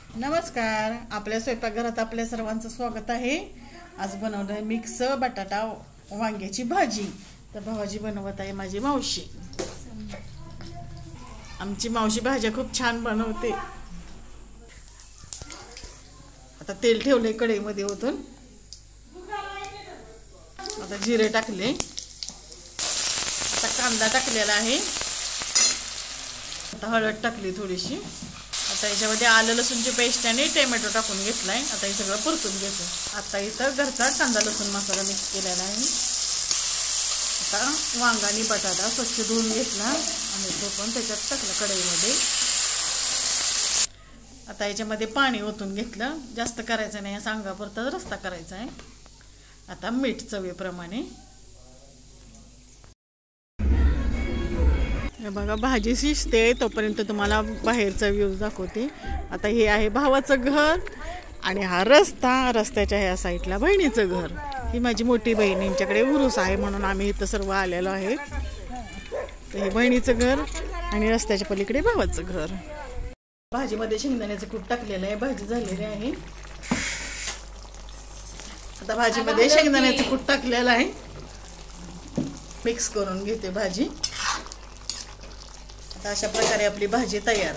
नमस्कार, आपल्या स्वयंपाकघरात आपल्या सर्वांचं स्वागत आहे। आज बनवलं आहे मिक्स बटाटा वांग्याची भाजी। तर भाजी बनवत आहे माझी मावशी। आमची मावशी भाज्या खूप छान बनवते। आता तेल ठेवले कढईमध्ये ओतून, आता जिरे टाकले, आता कांदा टाकलेला आहे, आता हळद टाकली थोडीशी, आता याच्यामध्ये आलं लसूणची पेस्ट आणि टोमॅटो टाकून घेतलाय। आता हे सगळं परतून घेतो। आता इथं घरचा कांदा लसूण मसाला मिक्स केलेला आहे। आता वांगा आणि बटाटा स्वच्छ धुवून घेतला आणि तो पण त्याच्यात टाकला कढईमध्ये। आता याच्यामध्ये पाणी ओतून घेतलं, जास्त करायचं नाही, सांगापुरता रस्सा करायचा आहे। आता मीठ चवीप्रमाणे। हे बघा भाजी शिजते तोपर्यंत तुम्हाला बाहेरचा व्ह्यू दाखवते। आता हे आहे भावाचं घर आणि हा रस्त्याच्या ह्या साईडला बहिणीचं घर। ही माझी मोठी बहीण, यांच्याकडे उरूस आहे म्हणून आम्ही इथं सर्व आलेलो आहे। तर हे बहिणीचं घर आणि रस्त्याच्या पलीकडे भावाचं घर। भाजीमध्ये शेंगदाण्याचं कूट टाकलेलं आहे, भाजी झालेली आहे। आता भाजीमध्ये शेंगदाण्याचं कूट टाकलेलं आहे, मिक्स करून घेते भाजी। आता अशा प्रकारे आपली भाजी तयार।